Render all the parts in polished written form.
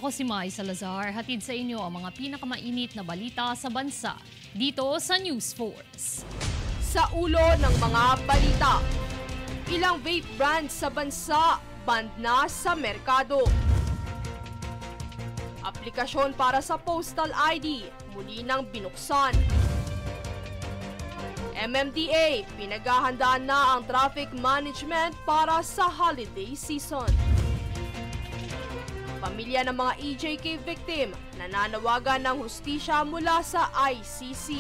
Ako si Mai Salazar, hatid sa inyo ang mga pinakamainit na balita sa bansa dito sa News Force. Sa ulo ng mga balita, ilang vape brands sa bansa banned na sa merkado. Aplikasyon para sa Postal ID muli nang binuksan. MMDA, pinaghahandaan na ang traffic management para sa holiday season. Pamilya ng mga EJK victim nananawagan ng hustisya mula sa ICC.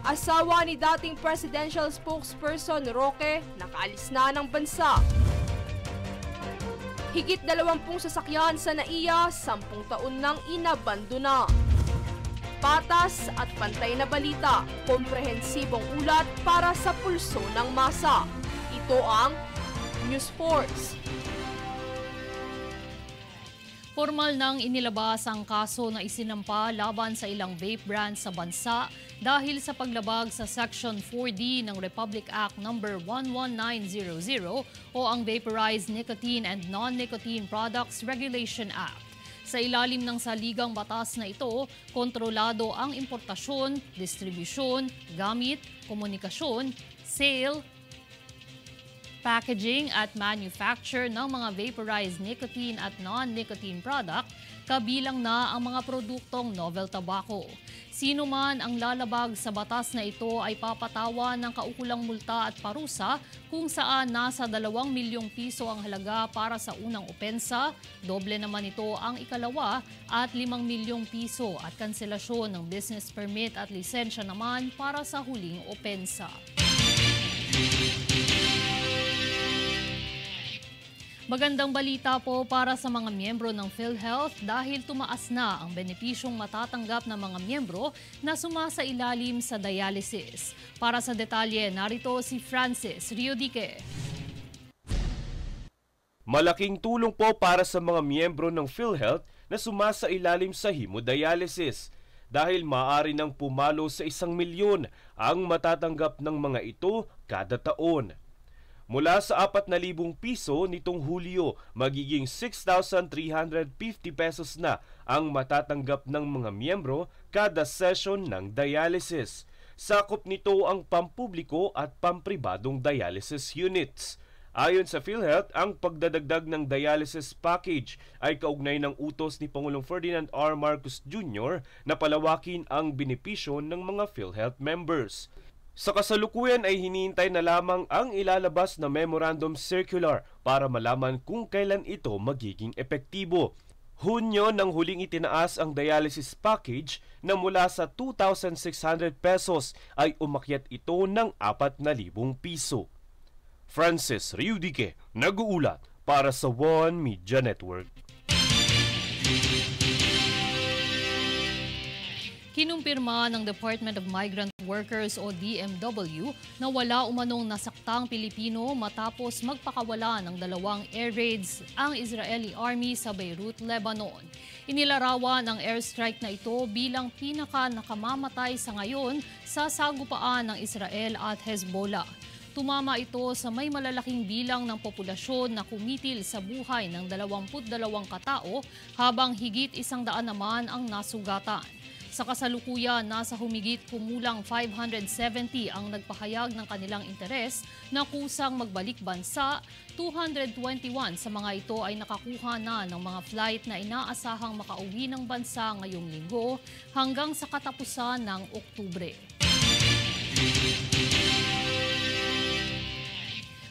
Asawa ni dating presidential spokesperson Roque nakaalis na ng bansa. Higit 20 sasakyan sa NAIA, 10 taon nang inabandona. Patas at pantay na balita, komprehensibong ulat para sa pulso ng masa. Ito ang News Force. Formal nang inilabas ang kaso na isinampa laban sa ilang vape brands sa bansa dahil sa paglabag sa Section 4D ng Republic Act No. 11900 o ang Vaporized Nicotine and Non-Nicotine Products Regulation Act. Sa ilalim ng saligang batas na ito, kontrolado ang importasyon, distribusyon, gamit, komunikasyon, sale, packaging at manufacture ng mga vaporized nicotine at non-nicotine product, kabilang na ang mga produktong novel tobacco. Sino man ang lalabag sa batas na ito ay papatawan ng kaukulang multa at parusa kung saan nasa 2 milyong piso ang halaga para sa unang opensa, doble naman ito ang ikalawa at 5 milyong piso at kanselasyon ng business permit at lisensya naman para sa huling opensa. Magandang balita po para sa mga miyembro ng PhilHealth dahil tumaas na ang benepisyong matatanggap ng mga miyembro na sumasailalim sa dialysis. Para sa detalye, narito si Francis Riodique. Malaking tulong po para sa mga miyembro ng PhilHealth na sumasailalim sa hemodialysis dahil maaari nang pumalo sa 1 milyon ang matatanggap ng mga ito kada taon. Mula sa 4,000 piso nitong Hulyo, magiging 6,350 pesos na ang matatanggap ng mga miyembro kada session ng dialysis. Sakop nito ang pampubliko at pampribadong dialysis units. Ayon sa PhilHealth, ang pagdadagdag ng dialysis package ay kaugnay ng utos ni Pangulong Ferdinand R. Marcos Jr. na palawakin ang benepisyo ng mga PhilHealth members. Sa kasalukuyan ay hinihintay na lamang ang ilalabas na Memorandum Circular para malaman kung kailan ito magiging epektibo. Hunyo nang huling itinaas ang dialysis package na mula sa 2,600 pesos ay umakyat ito ng 4,000 piso. Francis Riodique, nag-uulat para sa One Media Network. Kinumpirma ng Department of Migrant Workers o DMW na wala umanong nasaktang Pilipino matapos magpakawala ng 2 air raids ang Israeli Army sa Beirut, Lebanon. Inilarawan ang airstrike na ito bilang pinaka-nakamamatay sa ngayon sa sagupaan ng Israel at Hezbollah. Tumama ito sa may malalaking bilang ng populasyon na kumitil sa buhay ng 22 katao habang higit 100 naman ang nasugatan. Sa kasalukuyan, nasa humigit kumulang 570 ang nagpahayag ng kanilang interes na kusang magbalik bansa. 221 sa mga ito ay nakakuha na ng mga flight na inaasahang makauwi ng bansa ngayong linggo hanggang sa katapusan ng Oktubre.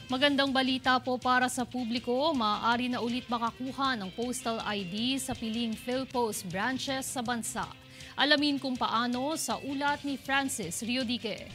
Magandang balita po para sa publiko, maaari na ulit makakuha ng postal ID sa piling PhilPost branches sa bansa. Alamin kung paano sa ulat ni Francis Riodique.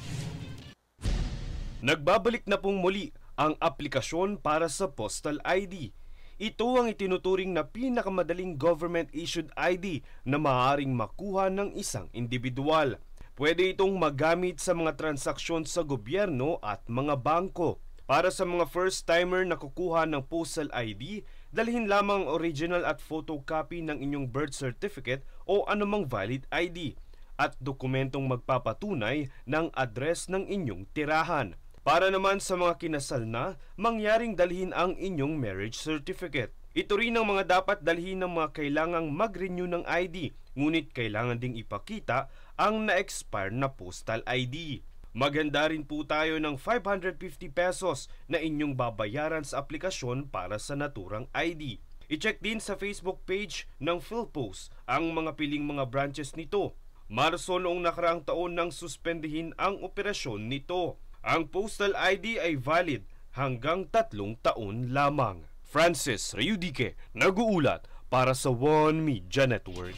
Nagbabalik na pong muli ang aplikasyon para sa Postal ID. Ito ang itinuturing na pinakamadaling government-issued ID na maaaring makuha ng isang individual. Pwede itong magamit sa mga transaksyon sa gobyerno at mga bangko. Para sa mga first-timer na kukuha ng Postal ID, dalhin lamang original at photocopy ng inyong birth certificate o anumang valid ID at dokumentong magpapatunay ng address ng inyong tirahan. Para naman sa mga kinasal na, mangyaring dalhin ang inyong marriage certificate. Ito rin ang mga dapat dalhin ng mga kailangang mag-renew ng ID, ngunit kailangan ding ipakita ang na-expire na postal ID. Maghanda rin po tayo ng 550 pesos na inyong babayaran sa aplikasyon para sa naturang ID. I-check din sa Facebook page ng PhilPost ang mga piling mga branches nito. Marso noong nakaraang taon nang suspendihin ang operasyon nito. Ang postal ID ay valid hanggang 3 taon lamang. Francis Rayudique, nag-uulat para sa One Media Network.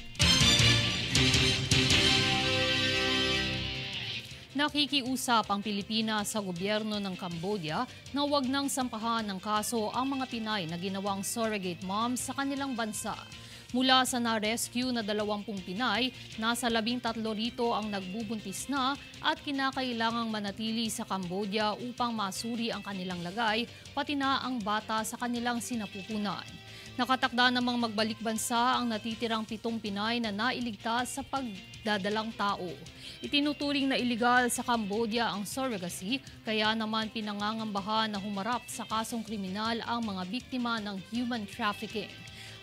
Nakikiusap ang Pilipinas sa gobyerno ng Cambodia na huwag nang sampahan ng kaso ang mga Pinay na ginawang surrogate moms sa kanilang bansa. Mula sa na-rescue na 20 Pinay, nasa 13 rito ang nagbubuntis na at kinakailangang manatili sa Cambodia upang masuri ang kanilang lagay, pati na ang bata sa kanilang sinapupunan. Nakatakda namang magbalik bansa ang natitirang 7 Pinay na nailigtas sa pagdadalang tao. Itinuturing na iligal sa Cambodia ang surrogacy, kaya naman pinangangambahan na humarap sa kasong kriminal ang mga biktima ng human trafficking.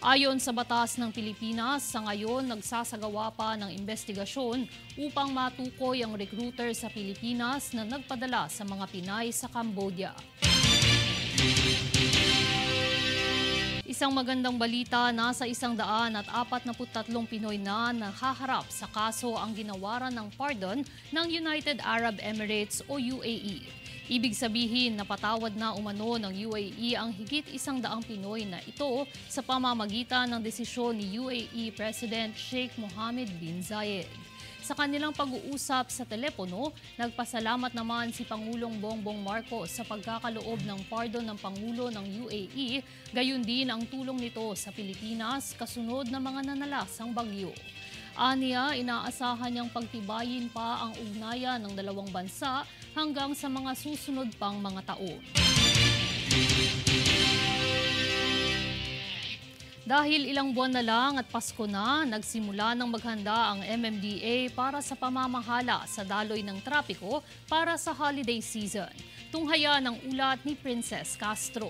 Ayon sa batas ng Pilipinas, sa ngayon nagsasagawa pa ng investigasyon upang matukoy ang recruiter sa Pilipinas na nagpadala sa mga Pinay sa Cambodia. Isang magandang balita, nasa 143 Pinoy na nahaharap sa kaso ang ginawaran ng pardon ng United Arab Emirates o UAE. Ibig sabihin, napatawad na umano ng UAE ang higit 100 Pinoy na ito sa pamamagitan ng desisyon ni UAE President Sheikh Mohammed bin Zayed. Sa kanilang pag-uusap sa telepono, nagpasalamat naman si Pangulong Bongbong Marcos sa pagkakaloob ng pardon ng Pangulo ng UAE, gayon din ang tulong nito sa Pilipinas kasunod ng mga nanalasang bagyo. Aniya, inaasahan niyang pagtibayin pa ang ugnayan ng dalawang bansa hanggang sa mga susunod pang mga taon. Dahil ilang buwan na lang at Pasko na, nagsimula ng maghanda ang MMDA para sa pamamahala sa daloy ng trapiko para sa holiday season. Tunghaya ng ulat ni Princess Castro.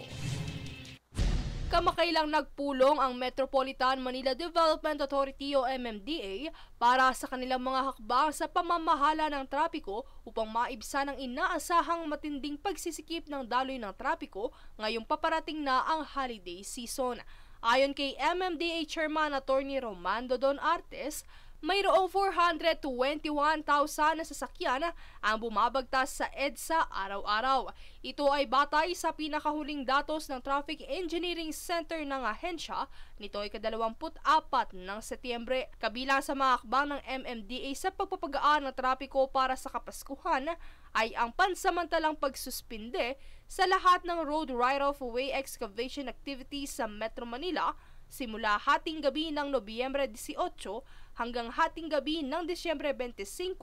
Kamakailang nagpulong ang Metropolitan Manila Development Authority o MMDA para sa kanilang mga hakbang sa pamamahala ng trapiko upang maibsan ang inaasahang matinding pagsisikip ng daloy ng trapiko ngayong paparating na ang holiday season. Ayon kay MMDA Chairman Attorney Romando Don Artes, mayroong 421,000 na sasakyan ang bumabagtas sa EDSA araw-araw. Ito ay batay sa pinakahuling datos ng Traffic Engineering Center ng ahensya, nito ay ka-24 ng Setyembre. Kabilang sa mga hakbang ng MMDA sa pagpapagaan ng trapiko para sa Kapaskuhan ay ang pansamantalang pagsuspinde sa lahat ng road right-of-way excavation activities sa Metro Manila simula hating gabi ng Nobyembre 18 hanggang hating gabi ng Disyembre 25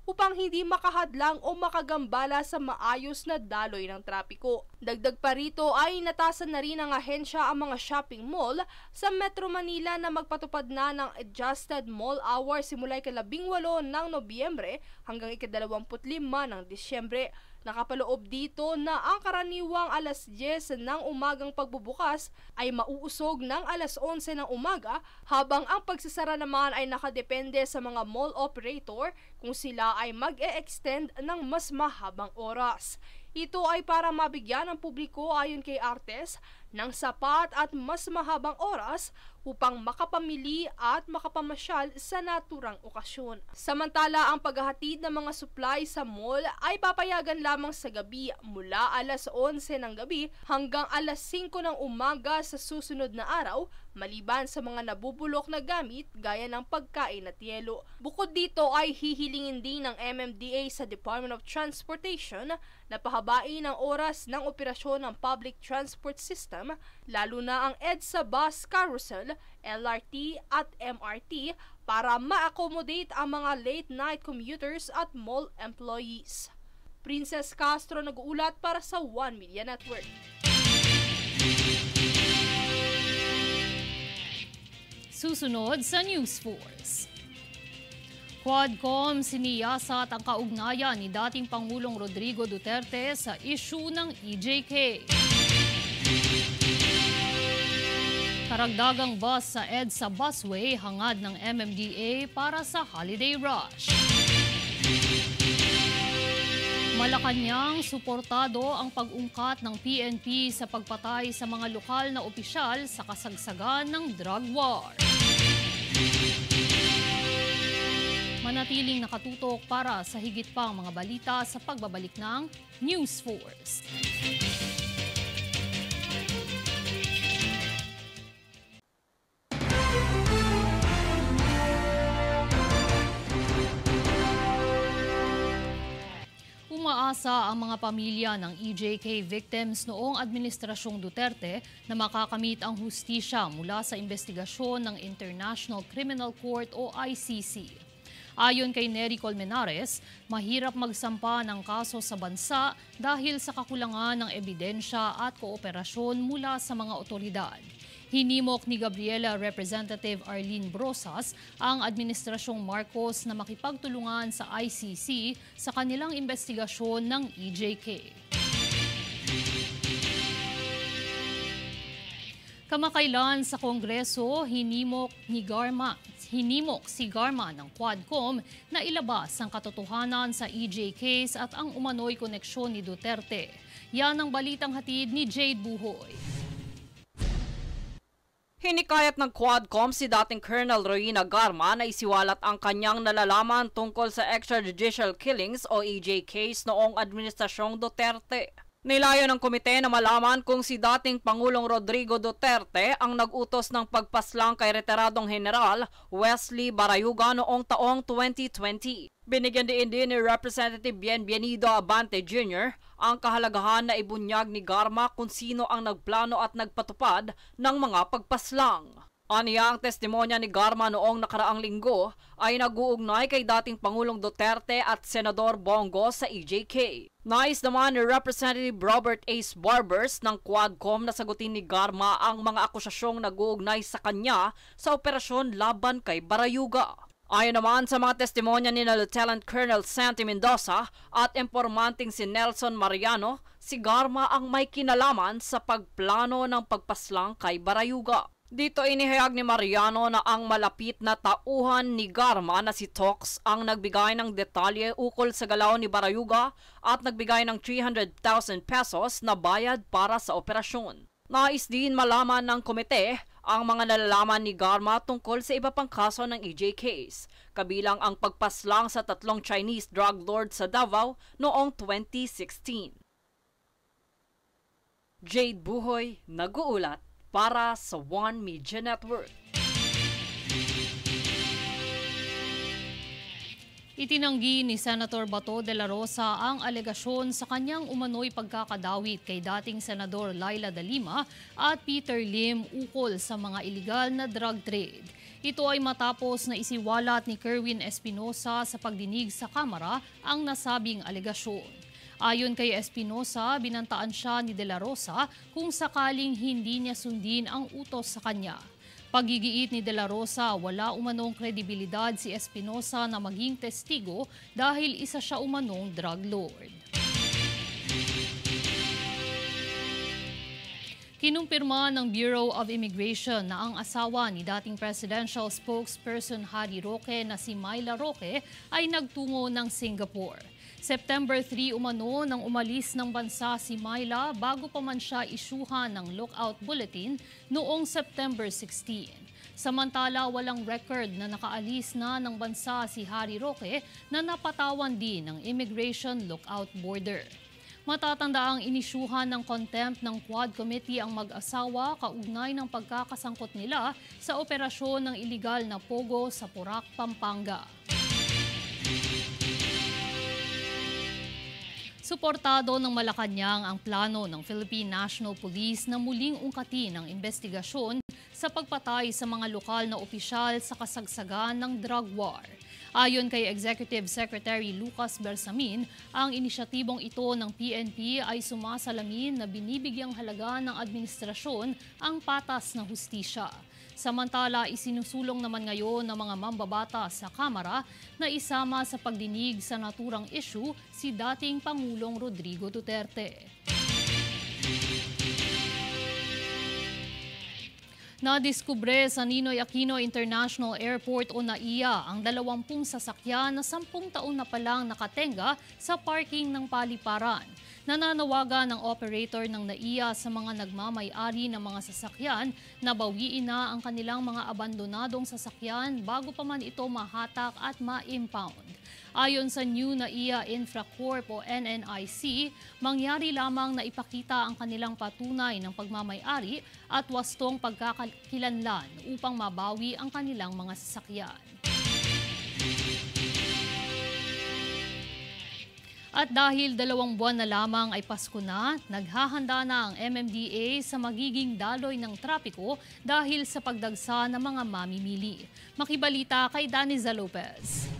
upang hindi makahadlang o makagambala sa maayos na daloy ng trapiko. Dagdag pa rito ay inatasan na rin ng ahensya ang mga shopping mall sa Metro Manila na magpatupad na ng adjusted mall hours simula ika-18 ng Nobyembre hanggang ika-25 ng Disyembre. Nakapaloob dito na ang karaniwang alas 10 ng umagang pagbubukas ay mauusog ng alas 11 ng umaga habang ang pagsasara naman ay nakadepende sa mga mall operator kung sila ay mag-e-extend ng mas mahabang oras. Ito ay para mabigyan ng publiko ayon kay Artes ng sapat at mas mahabang oras upang makapamili at makapamasyal sa naturang okasyon. Samantala, ang paghahatid ng mga supply sa mall ay papayagan lamang sa gabi mula alas 11 ng gabi hanggang alas 5 ng umaga sa susunod na araw, maliban sa mga nabubulok na gamit gaya ng pagkain at yelo. Bukod dito ay hihilingin din ng MMDA sa Department of Transportation na pahabain ang oras ng operasyon ng public transport system, lalo na ang EDSA bus carousel, LRT at MRT para ma-accommodate ang mga late-night commuters at mall employees. Princess Castro nag-uulat para sa One Media Network. Susunod sa News Force. Quadcom siniyasat ang kaugnayan ni dating Pangulong Rodrigo Duterte sa issue ng EJK. Karagdagang bus sa EDSA busway hangad ng MMDA para sa holiday rush. Malacanang suportado ang pag-ungkat ng PNP sa pagpatay sa mga lokal na opisyal sa kasagsagan ng drug war. Manatiling nakatutok para sa higit pang mga balita sa pagbabalik ng News Force. Umaasa ang mga pamilya ng EJK victims noong Administrasyong Duterte na makakamit ang hustisya mula sa investigasyon ng International Criminal Court o ICC. Ayon kay Nery Colmenares, mahirap magsampa ng kaso sa bansa dahil sa kakulangan ng ebidensya at kooperasyon mula sa mga otoridad. Hinimok ni Gabriela Representative Arlene Brosas ang Administrasyong Marcos na makipagtulungan sa ICC sa kanilang investigasyon ng EJK. Kamakailan sa Kongreso, hinimok si Garma ng Quadcom na ilabas ang katotohanan sa EJ case at ang umano'y koneksyon ni Duterte. Yan ang balitang hatid ni Jade Buhoy. Hinikayat ng Quadcom si dating Colonel Roina Garma na isiwalat ang kanyang nalalaman tungkol sa extrajudicial killings o EJ case noong Administrasyong Duterte. Nilayo ng komite na malaman kung si dating Pangulong Rodrigo Duterte ang nag-utos ng pagpaslang kay retiradong General Wesley Barayuga noong taong 2020. Binigyan din ni Representative Bienvenido Abante Jr. ang kahalagahan na ibunyag ni Garma kung sino ang nagplano at nagpatupad ng mga pagpaslang. Aniya ang testimonya ni Garma noong nakaraang linggo ay nag-uugnay kay dating Pangulong Duterte at Senador Bongo sa EJK. Nais naman ni Representative Robert Ace Barbers ng Quadcom na sagutin ni Garma ang mga akusasyong nag-uugnay sa kanya sa operasyon laban kay Barayuga. Ayon naman sa mga testimonya ni Lieutenant Colonel Santi Mendoza at impormanting si Nelson Mariano, si Garma ang may kinalaman sa pagplano ng pagpaslang kay Barayuga. Dito inihayag ni Mariano na ang malapit na tauhan ni Garma na si Tox ang nagbigay ng detalye ukol sa galaw ni Barayuga at nagbigay ng 300,000 pesos na bayad para sa operasyon. Nais din malaman ng komite ang mga nalalaman ni Garma tungkol sa iba pang kaso ng EJ case, kabilang ang pagpaslang sa 3 Chinese drug lords sa Davao noong 2016. Jade Buhoy, nag-uulat para sa One Media Network. Itinanggi ni Senator Bato de la Rosa ang alegasyon sa kanyang umano'y pagkakadawit kay dating Senador Laila de Lima at Peter Lim ukol sa mga iligal na drug trade. Ito ay matapos na isiwalat ni Kerwin Espinosa sa pagdinig sa Kamara ang nasabing alegasyon. Ayon kay Espinosa, binantaan siya ni De La Rosa kung sakaling hindi niya sundin ang utos sa kanya. Paggigiit ni De La Rosa, wala umanong kredibilidad si Espinosa na maging testigo dahil isa siya umanong drug lord. Kinumpirma ng Bureau of Immigration na ang asawa ni dating presidential spokesperson Harry Roque na si Myla Roque ay nagtungo ng Singapore. September 3 umano nang umalis ng bansa si Myla bago pa man siya isyuhan ng lookout bulletin noong September 16. Samantala, walang record na nakaalis na ng bansa si Harry Roque na napatawan din ng Immigration Lookout Border. Matatandaang inisyuhan ng contempt ng Quad Committee ang mag-asawa kaugnay ng pagkakasangkot nila sa operasyon ng iligal na pogo sa Porac, Pampanga. Suportado ng Malacanang ang plano ng Philippine National Police na muling ungkatin ang investigasyon sa pagpatay sa mga lokal na opisyal sa kasagsagan ng drug war. Ayon kay Executive Secretary Lucas Bersamin, ang inisyatibong ito ng PNP ay sumasalamin na binibigyang halaga ng administrasyon ang patas na hustisya. Samantala, isinusulong naman ngayon ng mga mambabata sa Kamara na isama sa pagdinig sa naturang issue si dating Pangulong Rodrigo Duterte. Nadiskubre sa Ninoy Aquino International Airport o NAIA ang 20 sasakyan na 10 taon na palang nakatenga sa parking ng paliparan. Nananawagan ng operator ng NAIA sa mga nagmamay-ari ng mga sasakyan na bawiin na ang kanilang mga abandonadong sasakyan bago pa man ito mahatak at ma-impound. Ayon sa New NAIA Infra Corp o NNIC, mangyari lamang na ipakita ang kanilang patunay ng pagmamay-ari at wastong pagkakakilanlan upang mabawi ang kanilang mga sasakyan. At dahil 2 buwan na lamang ay Pasko na, naghahanda na ang MMDA sa magiging daloy ng trapiko dahil sa pagdagsa ng mga mamimili. Makibalita kay Daniza Lopez.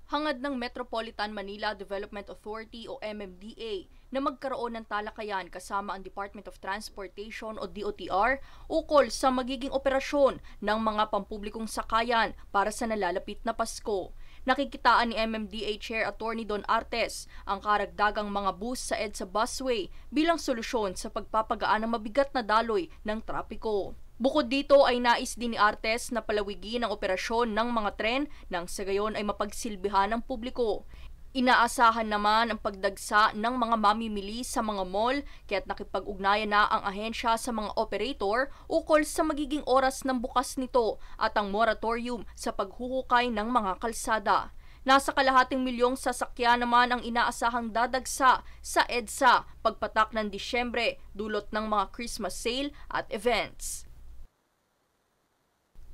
Hangad ng Metropolitan Manila Development Authority o MMDA na magkaroon ng talakayan kasama ang Department of Transportation o DOTR ukol sa magiging operasyon ng mga pampublikong sakayan para sa nalalapit na Pasko. Nakikitaan ni MMDA Chair Attorney Don Artes ang karagdagang mga bus sa EDSA busway bilang solusyon sa pagpapagaan ng mabigat na daloy ng trapiko. Bukod dito ay nais din ni Artes na palawigin ang operasyon ng mga tren nang sa gayon ay mapagsilbihan ng publiko. Inaasahan naman ang pagdagsa ng mga mamimili sa mga mall kaya't nakipag-ugnayan na ang ahensya sa mga operator ukol sa magiging oras ng bukas nito at ang moratorium sa paghuhukay ng mga kalsada. Nasa 250,000 sasakyan naman ang inaasahang dadagsa sa EDSA pagpatak ng Disyembre dulot ng mga Christmas sale at events.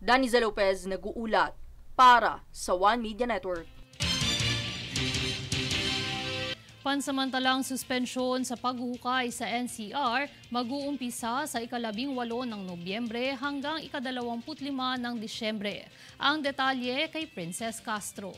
Daniza Lopez nag-uulat para sa One Media Network. Pansamantalang suspensyon sa paghuhukay sa NCR mag-uumpisa sa ika-18 ng Nobyembre hanggang ika-25 ng Disyembre. Ang detalye kay Princess Castro.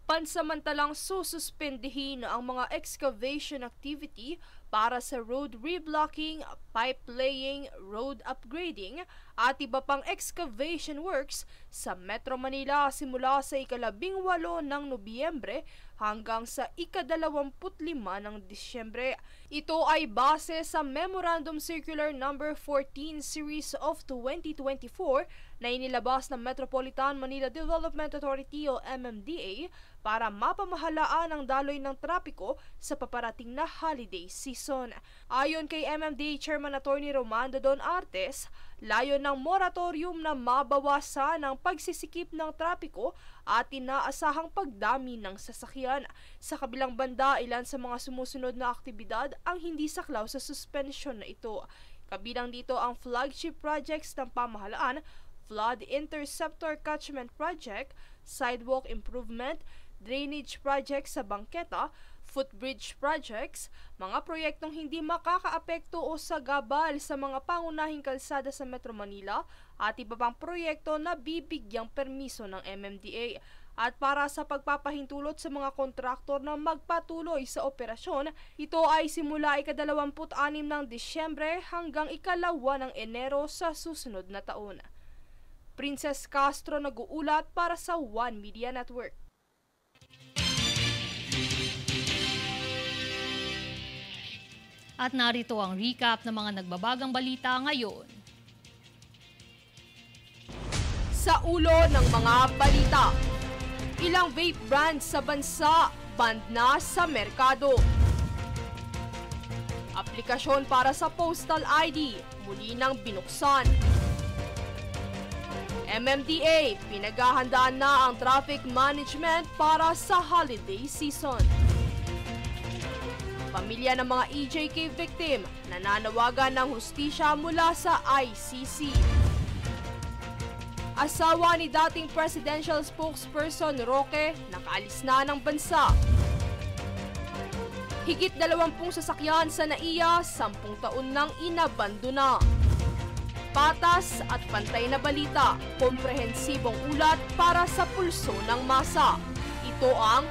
Pansamantalang sususpendihin ang mga excavation activity para sa road reblocking, pipe laying, road upgrading at iba pang excavation works sa Metro Manila simula sa ika-18 ng Nobyembre hanggang sa ika-25 ng Disyembre. Ito ay base sa Memorandum Circular No. 14 Series of 2024 na inilabas ng Metropolitan Manila Development Authority o MMDA para mapamahalaan ang daloy ng trapiko sa paparating na holiday season. Ayon kay MMDA Chairman Attorney Romando Don Artes, layon ng moratorium na mabawasan ang pagsisikip ng trapiko at inaasahang pagdami ng sasakyan. Sa kabilang banda, ilan sa mga sumusunod na aktibidad ang hindi saklaw sa suspension na ito. Kabilang dito ang flagship projects ng pamahalaan, Flood Interceptor Catchment Project, Sidewalk Improvement, drainage projects sa bangketa, footbridge projects, mga proyektong hindi makakaapekto o sagabal sa mga pangunahing kalsada sa Metro Manila at iba pang proyekto na bibigyang permiso ng MMDA. At para sa pagpapahintulot sa mga kontraktor na magpatuloy sa operasyon, ito ay simula ika-26 ng Disyembre hanggang ika-2 ng Enero sa susunod na taon. Princess Castro nag-uulat para sa One Media Network. At narito ang recap ng mga nagbabagang balita ngayon. Sa ulo ng mga balita, ilang vape brands sa bansa banned na sa merkado. Aplikasyon para sa postal ID muli nang binuksan. MMDA, pinaghahandaan na ang traffic management para sa holiday season. Pamilya ng mga EJK victim nananawagan ng hustisya mula sa ICC. Asawa ni dating presidential spokesperson Roque nakaalis na ng bansa. Higit 20 sasakyan sa NAIA, 10 taon nang inabandona. Patas at pantay na balita, komprehensibong ulat para sa pulso ng masa. Ito ang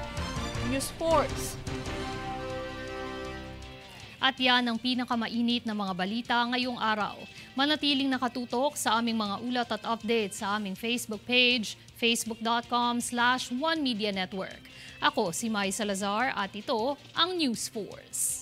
News Force. At yan ang pinakamainit na mga balita ngayong araw. Manatiling nakatutok sa aming mga ulat at updates sa aming Facebook page, facebook.com/OneMediaNetwork. Ako si Mai Salazar at ito ang News Force.